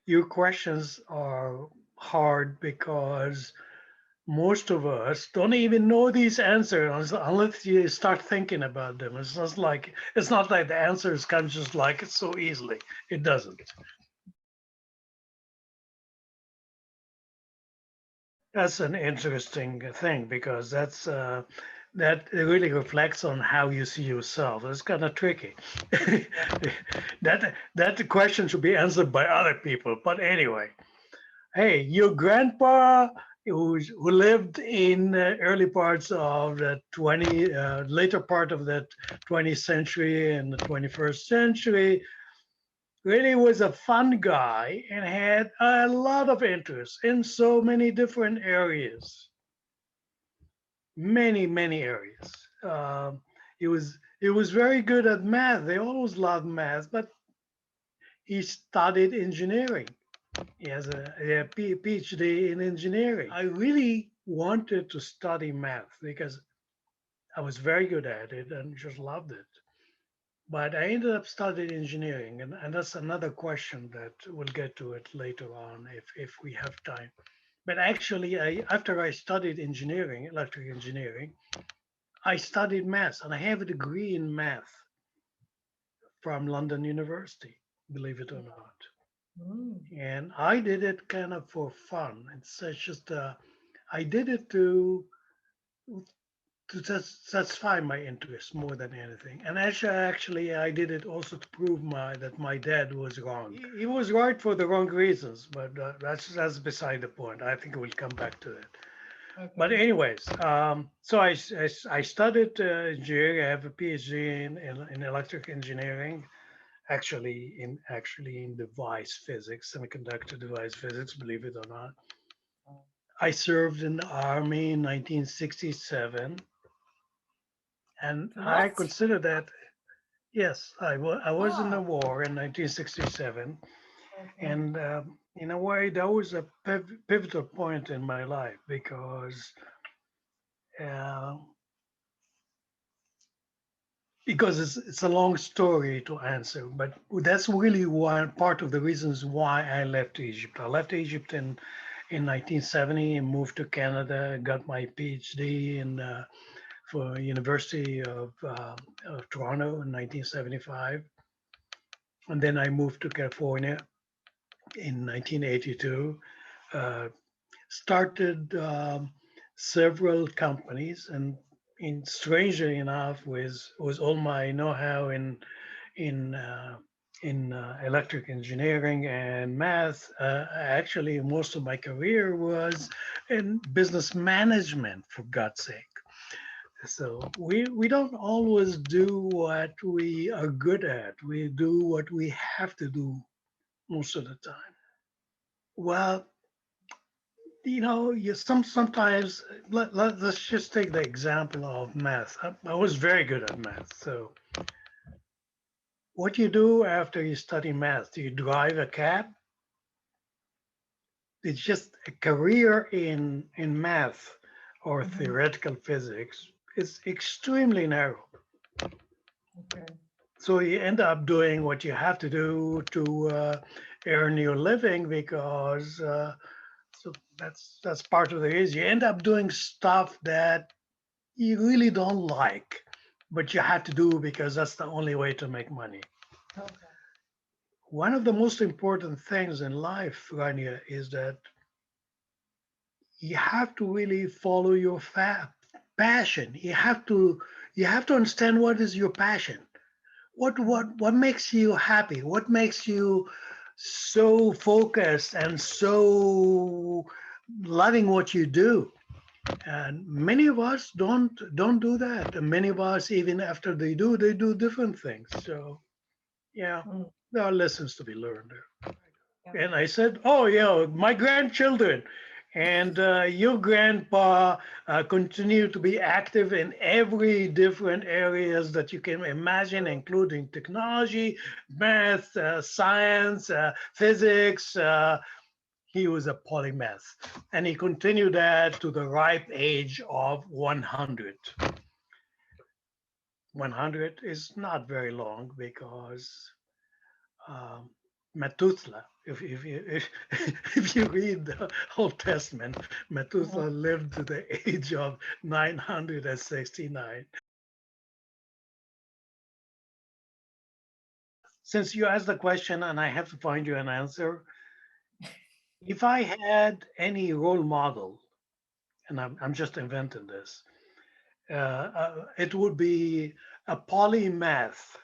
your questions are hard because most of us don't even know these answers unless you start thinking about them. It's not like the answers come just like it so easily. It doesn't. That's an interesting thing because that really reflects on how you see yourself. It's kind of tricky. That question should be answered by other people. But anyway, hey, your grandpa who lived in early parts of the later part of the 20th century and the 21st century really was a fun guy and had a lot of interests in so many different areas, many areas. He was very good at math. They always loved math, but he studied engineering. He has a PhD in engineering. I really wanted to study math because I was very good at it and just loved it. But I ended up studying engineering, and that's another question that we'll get to it later on if we have time. But actually, after I studied engineering, electrical engineering, I studied math, and I have a degree in math from London University, believe it or not. Mm. And I did it kind of for fun. It's just I did it to satisfy my interest more than anything. And actually, I did it also to prove that my dad was wrong. He was right for the wrong reasons, but that's beside the point. I think we'll come back to that. But Okay. anyways, so I studied engineering. I have a PhD in electric engineering, actually in device physics, semiconductor device physics, believe it or not. I served in the army in 1967, and I What? consider that, yes, I was in the Wow. war in 1967, Okay. and in a way, that was a pivotal point in my life uh, because it's a long story to answer, but that's really one part of the reasons why I left Egypt. I left Egypt in 1970 and moved to Canada, got my PhD in for University of Toronto in 1975, and then I moved to California in 1982. Uh, Started several companies, and strangely enough, was all my know-how in electric engineering and math. Actually, most of my career was in business management, for God's sake. So we don't always do what we are good at. We do what we have to do most of the time. Well, sometimes let's just take the example of math. I was very good at math. So what you do after you study math? Do you drive a cab? It's just a career in math or Hmm. theoretical physics. It's extremely narrow. Okay. So you end up doing what you have to do to earn your living because so that's part of the reason. You end up doing stuff that you really don't like, but you have to do because that's the only way to make money. Okay. One of the most important things in life, Rania, is that you have to really follow your passion. You have to understand what is your passion. What makes you happy? What makes you so focused and so loving what you do? And many of us don't do that. And many of us, even after they do different things. So yeah, Mm. there are lessons to be learned there. Yeah. And I said, oh yeah, my grandchildren and your grandpa continue to be active in every different areas that you can imagine, including technology, math, science, physics. He was a polymath, and he continued that to the ripe age of 100. 100 is not very long because um, Methuselah. If you read the Old Testament, Methuselah lived to the age of 969. Since you asked the question and I have to find you an answer, if I had any role model, and I'm just inventing this, it would be a polymath.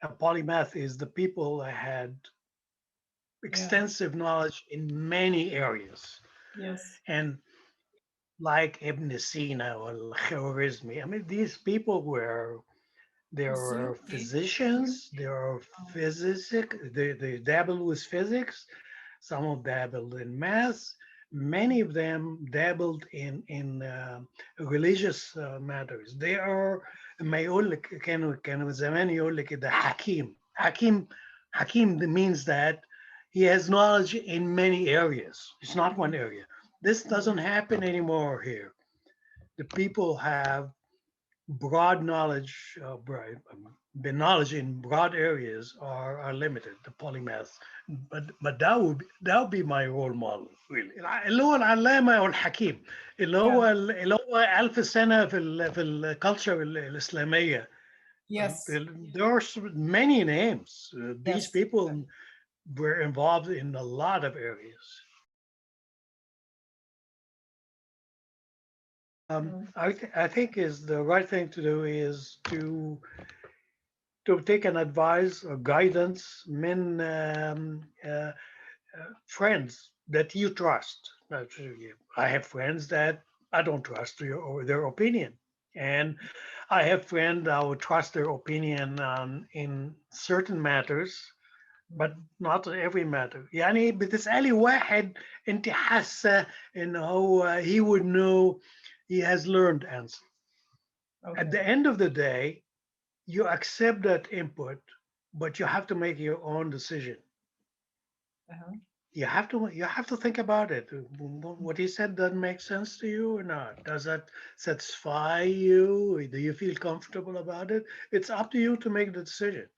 A polymath is the people that had extensive knowledge in many areas. Yes. And like Ibn Sina or Khwarizmi, I mean, these people they were physicians, they were physicists, they dabbled with physics, some of dabbled in math, many of them dabbled in religious matters. They are ما يقول لك كانوا زمان يقول لك ده حكيم means that he has knowledge in many areas. It's not one area. This doesn't happen anymore here. The people have broad knowledge, the knowledge in broad areas are limited, the polymath. But that would be my role model really. اللي هو العلامة والحكيم اللي هو 1000 سنة في الكالتشر الإسلامية. Yes. There are many names. These Yes. people were involved in a lot of areas. I think is the right thing to do is to take an advice or guidance من friends that you trust. I have friends that I don't trust their opinion, and I have friends I would trust their opinion in certain matters, but not every matter. يعني بتسألي واحد انت حاسة ان هو he would know, he has learned answer. Okay. At the end of the day, you accept that input, but you have to make your own decision. You have to think about it. What he said doesn't make sense to you or not? Does that satisfy you? Do you feel comfortable about it? It's up to you to make the decision.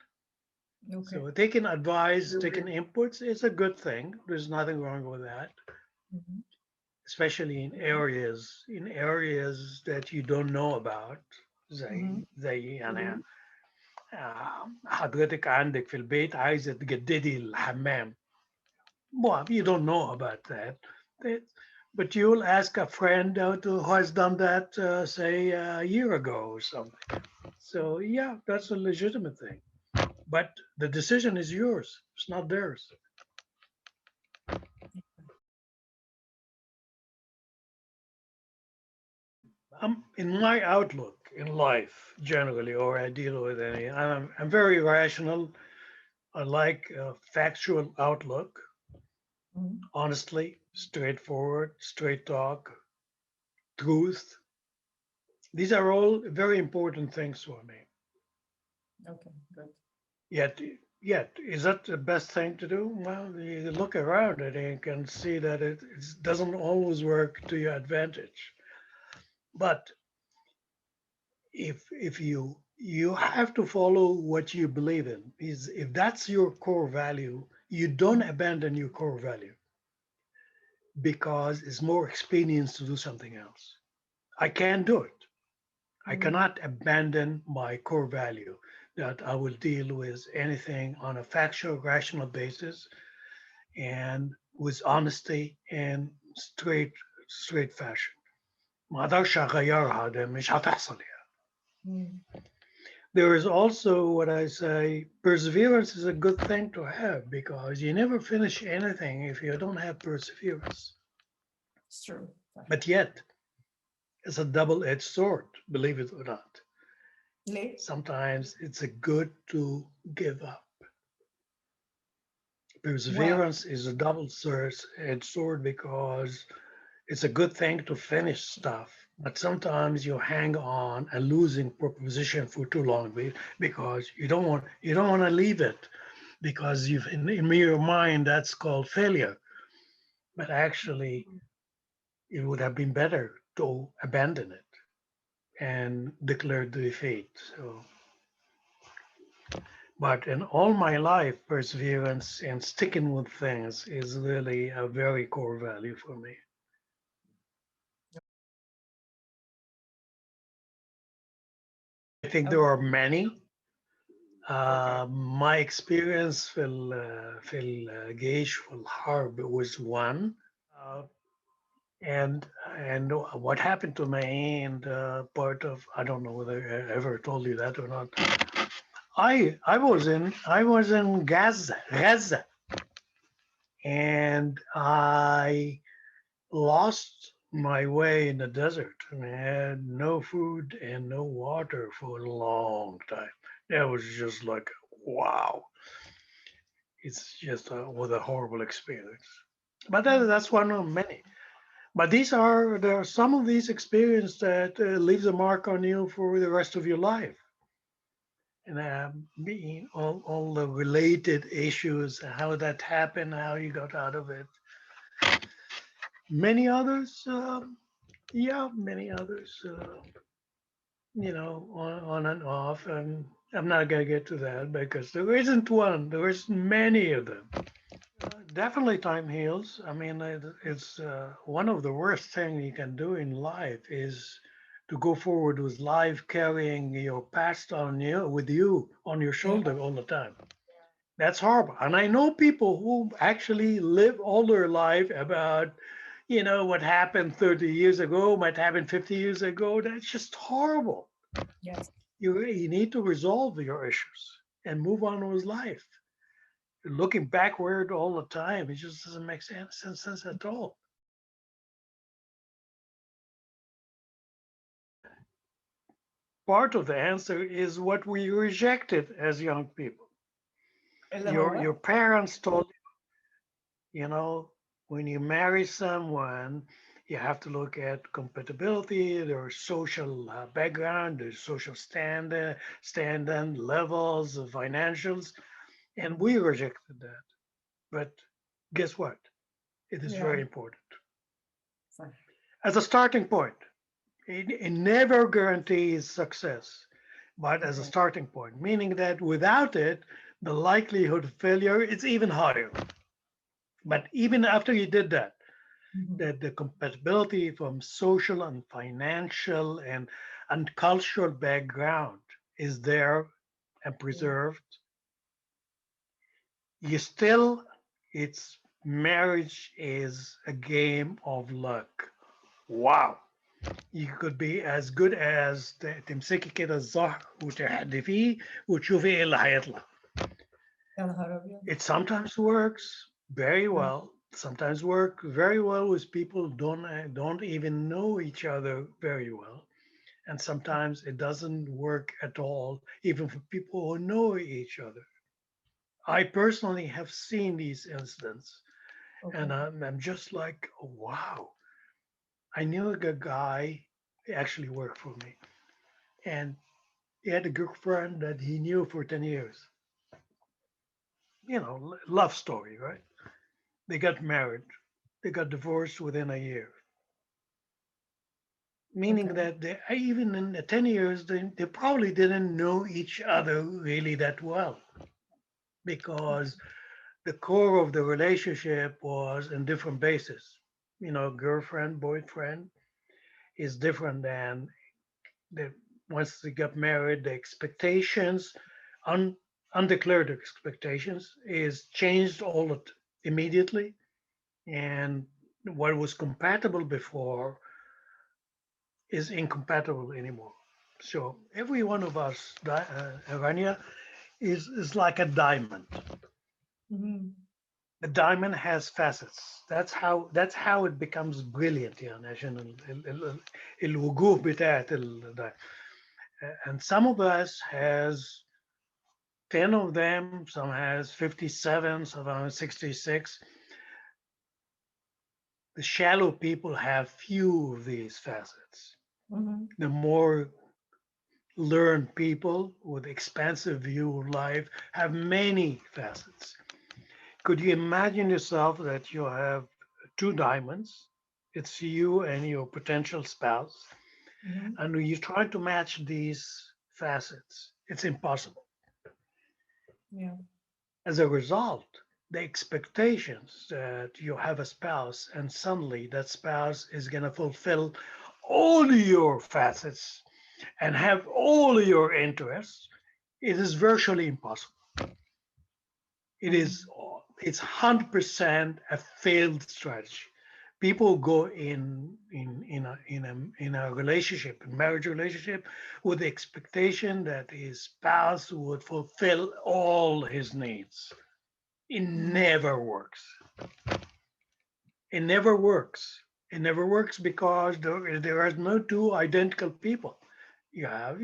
Okay. So taking advice, taking inputs is a good thing. There's nothing wrong with that. Especially in areas that you don't know about. زي يعني حضرتك عندك في البيت عايزة تجددي الحمام. Well, you don't know about that. But you'll ask a friend who has done that, say, a year ago or something. So, yeah, that's a legitimate thing. But the decision is yours. It's not theirs. In my outlook in life, generally, or I deal with any, I'm very rational. I like a factual outlook, honestly, straightforward, straight talk, truth. These are all very important things for me. Okay, good. Yet, is that the best thing to do? Well, you look around it and you can see that it doesn't always work to your advantage. But if you have to follow what you believe in, if that's your core value, you don't abandon your core value because it's more experience to do something else. I can't do it. I cannot abandon my core value that I will deal with anything on a factual, rational basis and with honesty and straight fashion. ما اقدرش اغيرها، ده مش هتحصل يعني. There is also what I say, perseverance is a good thing to have because you never finish anything if you don't have perseverance. It's true. But yet, it's a double-edged sword, believe it or not. Sometimes it's a good to give up. Perseverance is a double-edged sword because it's a good thing to finish stuff, but sometimes you hang on a losing proposition for too long because you don't want to leave it because you've in your mind that's called failure. But actually, it would have been better to abandon it and declare defeat. So But in all my life, perseverance and sticking with things is really a very core value for me. I think there are many. My experience في الجيش في الحرب was one. And what happened to me and part of, I don't know whether I ever told you that or not. I was in Gaza, and I lost my way in the desert and had no food and no water for a long time. That was just like, wow. It's just was a horrible experience. But that's one of many. But there are some of these experiences that leaves a mark on you for the rest of your life. And all the related issues, how that happened, how you got out of it. Many others, many others, on and off. And I'm not going to get to that because there isn't one. There is many of them. Definitely time heals. I mean, it's one of the worst things you can do in life is to go forward with life carrying your past on you, with you on your shoulder all the time. That's horrible. And I know people who actually live all their life about, what happened 30 years ago, might happen 50 years ago. That's just horrible. Yes. You need to resolve your issues and move on with life. Looking backward all the time, it just doesn't make sense at all. Part of the answer is what we rejected as young people. Your parents told you, when you marry someone, you have to look at compatibility, their social background, their social standing levels, the financials, and we rejected that. But guess what? It is very important. As a starting point, it never guarantees success, but as a starting point, meaning that without it, the likelihood of failure is even higher. But even after you did that, that the compatibility from social and financial and cultural background is there and preserved, you still, it's marriage is a game of luck. Wow. You could be as good as تمسكي كده الزهر وتحدفيه وتشوفي ايه اللي هيطلع. It sometimes works very well. Sometimes work very well with people don't even know each other very well, and sometimes it doesn't work at all, even for people who know each other. I personally have seen these incidents, and I'm just like, oh, wow. I knew a guy, he actually worked for me, and he had a girlfriend that he knew for 10 years. Love story, right? They got married. They got divorced within a year. Meaning that even in the 10 years, they probably didn't know each other really that well because the core of the relationship was in different bases. Girlfriend, boyfriend is different than once they got married, the expectations, undeclared expectations, is changed immediately. And what was compatible before is incompatible anymore. So every one of us, Rania, is like a diamond. A diamond has facets. That's how it becomes brilliant. عشان الوجوه بتاعت and some of us has 10 of them, some has 57, some has 66. The shallow people have few of these facets. The more learned people with expansive view of life have many facets. Could you imagine yourself that you have two diamonds? It's you and your potential spouse, and you try to match these facets. It's impossible. Yeah. As a result, the expectations that you have a spouse and suddenly that spouse is going to fulfill all your facets and have all your interests, it is virtually impossible. It is, it's 100% a failed strategy. People go in a relationship, a marriage relationship, with the expectation that his spouse would fulfill all his needs. It never works. It never works. It never works because there are no two identical people. You have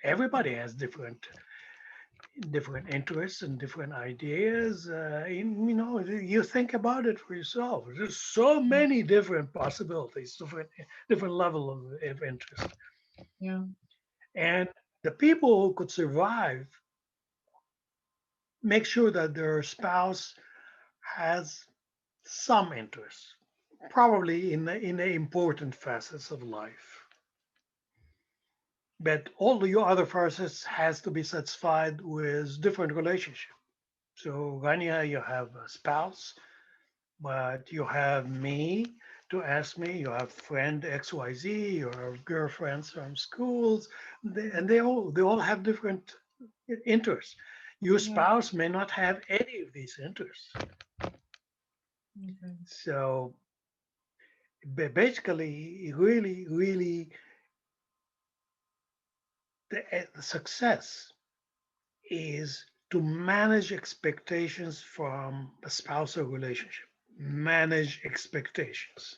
everybody has different interests and different ideas. You think about it for yourself. There's so many different possibilities, different level of interest, Yeah. and the people who could survive make sure that their spouse has some interest, probably in the important facets of life. But all the other facets has to be satisfied with different relationships. So Rania, you have a spouse, but you have me to ask me. You have friend XYZ. You have girlfriends from schools, and they all have different interests. Your Yeah. spouse may not have any of these interests. Okay. So basically, really, really, the success is to manage expectations from a spousal relationship. Manage expectations.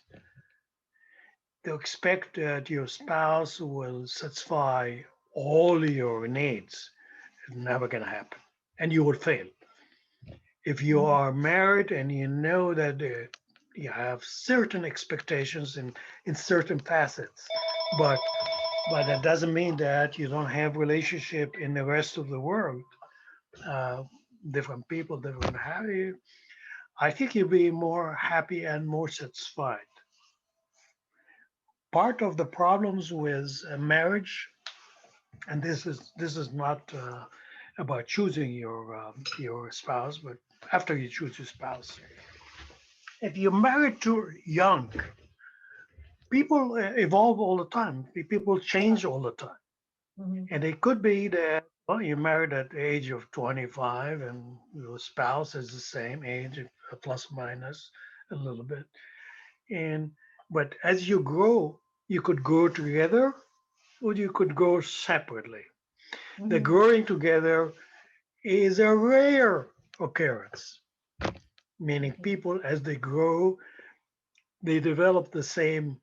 To expect that your spouse will satisfy all your needs is never going to happen, and you will fail. If you are married and you know that you have certain expectations in certain facets, but that doesn't mean that you don't have relationship in the rest of the world. Uh, Different people, different happy. I think you'll be more happy and more satisfied. Part of the problems with marriage, and this is not about choosing your spouse, but after you choose your spouse, if you're married too young, people evolve all the time. People change all the time, Mhm. and it could be that you're married at the age of 25, and your spouse is the same age, plus minus a little bit. And but as you grow, you could grow together, or you could grow separately. The Mhm. growing together is a rare occurrence, meaning Okay. people, as they grow, they develop the same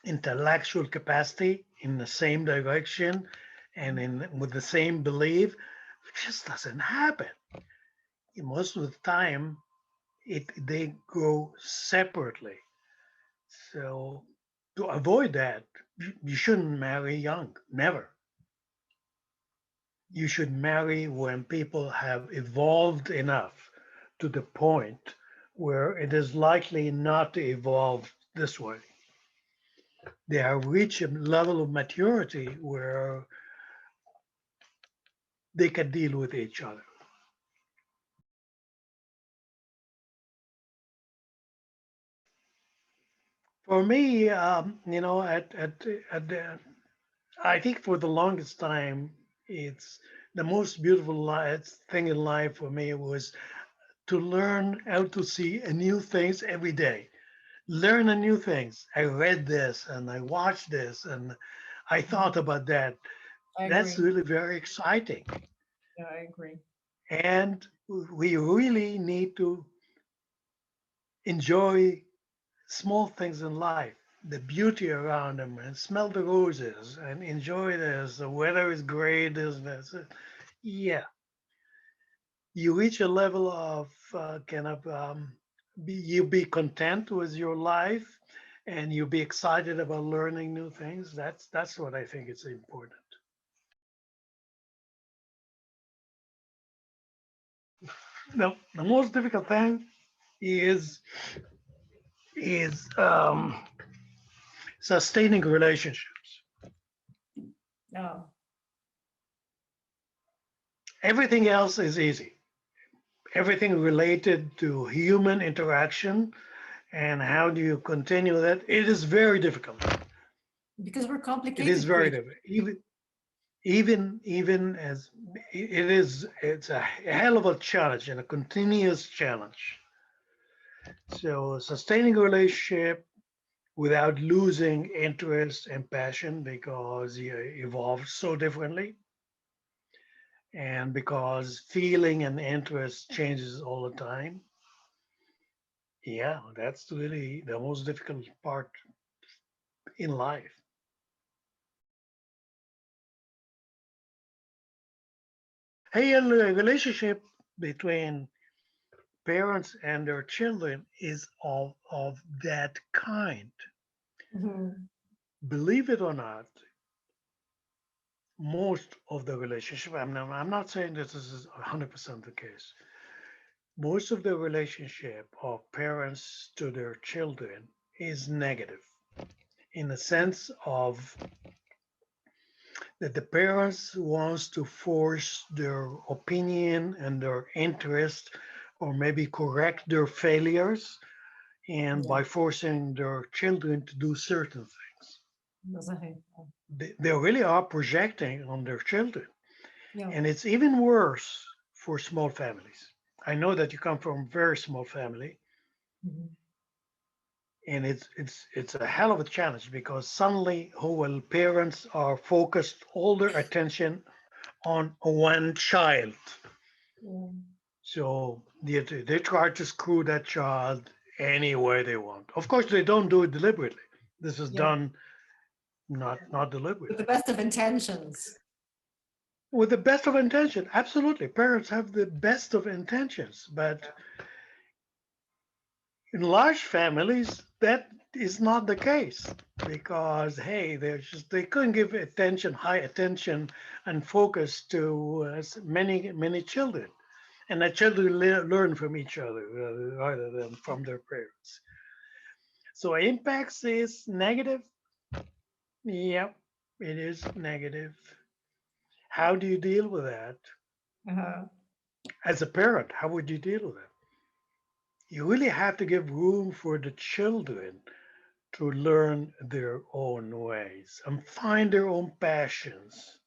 intellectual capacity in the same direction and with the same belief. It just doesn't happen. Most of the time, they grow separately. So to avoid that, you shouldn't marry young, never. You should marry when people have evolved enough to the point where it is likely not to evolve this way. They have reached a level of maturity where they can deal with each other. For me, at the, I think for the longest time, it's the most beautiful thing in life for me was to learn how to see new things every day. Learn a new things. I read this and I watched this and I thought about that. I That's agree. really very exciting. Yeah, I agree. And we really need to enjoy small things in life, the beauty around them, and smell the roses and enjoy this. The weather is great, isn't it? Yeah, you reach a level of you be content with your life, and you be excited about learning new things. That's what I think is important. The most difficult thing is is sustaining relationships. Oh. Everything else is easy. Everything related to human interaction and how do you continue that, it is very difficult. Because we're It is complicated very creatures. difficult. Even as it's a hell of a challenge and a continuous challenge. So sustaining a relationship without losing interest and passion because you evolve so differently and because feeling and interest changes all the time. Yeah, that's really the most difficult part in life. Hey, a relationship between parents and their children is of that kind. Mhm. Believe it or not, most of the relationship, I'm not saying this is 100% the case. Most of the relationship of parents to their children is negative in the sense of that the parents wants to force their opinion and their interest or maybe correct their failures and Yeah, by forcing their children to do certain things. ده صحيح. They really are projecting on their children. Yeah. And it's even worse for small families. I know that you come from a very small family, Mhm. and it's a hell of a challenge because suddenly whole parents are focused all their attention on one child. Yeah. So they try to screw that child any way they want. Of course, they don't do it deliberately. This is Yeah. done not With the deliberately. best of intentions. With the best of intention, absolutely. Parents have the best of intentions, but in large families, that is not the case because hey, they couldn't give attention, high attention, and focus to many children, and the children learn from each other rather than from their parents. So impacts is negative. Yep, it is negative. How do you deal with that Uh-huh. as a parent? How would you deal with it? You really have to give room for the children to learn their own ways and find their own passions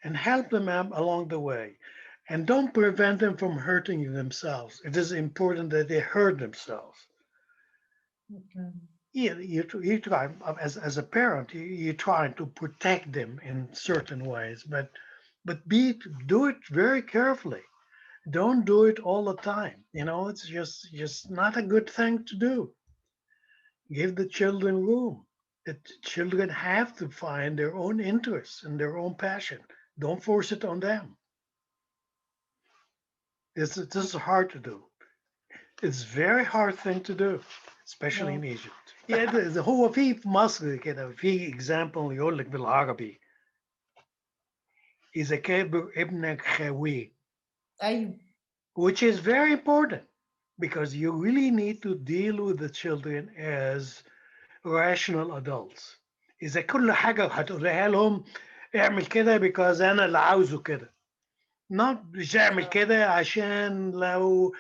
and help them out along the way. And don't prevent them from hurting themselves. It is important that they hurt themselves. Okay. You try, as a parent, you try to protect them in certain ways, but do it very carefully. Don't do it all the time. It's just not a good thing to do. Give the children room. The children have to find their own interests and their own passion. Don't force it on them. This is hard to do. It's a very hard thing to do, especially Yeah. in Egypt. Yeah, هو في في مصر كده في example يقول لك بالعربي إذا كبر ابنك خويه, أيوة. which is very important because you really need to deal with the children as rational adults. إذا كل حاجة هتقولها لهم اعمل كده because أنا اللي عاوزه كده. مش اعمل كده عشان لو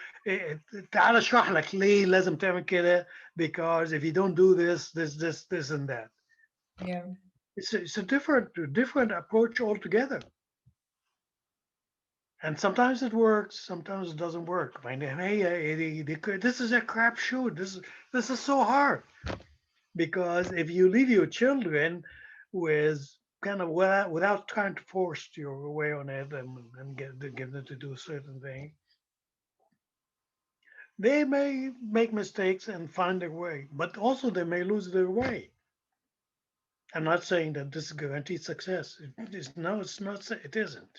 تعال اشرح لك ليه لازم تعمل كده because if you don't do this and that. Yeah. It's a different approach altogether. And sometimes it works, sometimes it doesn't work. I mean, hey, this is a crap shoot. This is so hard because if you leave your children with kind of without trying to force your way on it and give them to do certain things, they may make mistakes and find their way, but also they may lose their way. I'm not saying that this is guaranteed success. No, it's not. It isn't.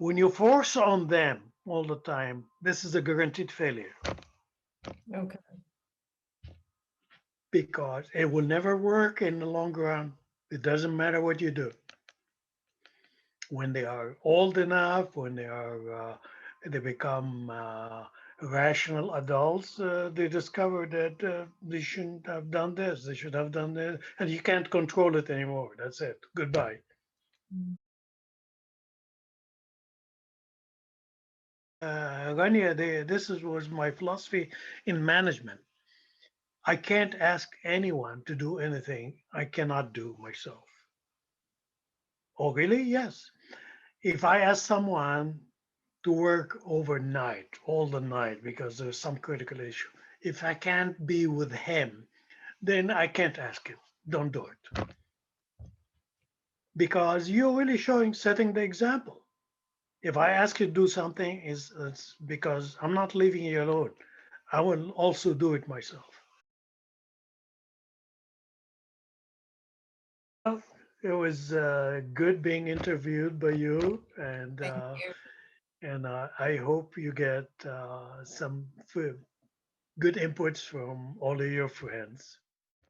When you force on them all the time, this is a guaranteed failure Okay. because it will never work in the long run. It doesn't matter what you do. When they are old enough, when they become rational adults, they discover that they shouldn't have done this, they should have done this, and you can't control it anymore. That's it. Goodbye. Mm. Rania, was my philosophy in management. I can't ask anyone to do anything I cannot do myself. Oh, really? Yes. If I ask someone to work overnight, all the night, because there's some critical issue, if I can't be with him, then I can't ask him. Don't do it. Because you're really setting the example. If I ask you to do something, it's because I'm not leaving you alone. I will also do it myself. Well, it was good being interviewed by you, Thank you. and I hope you get some good inputs from all of your friends.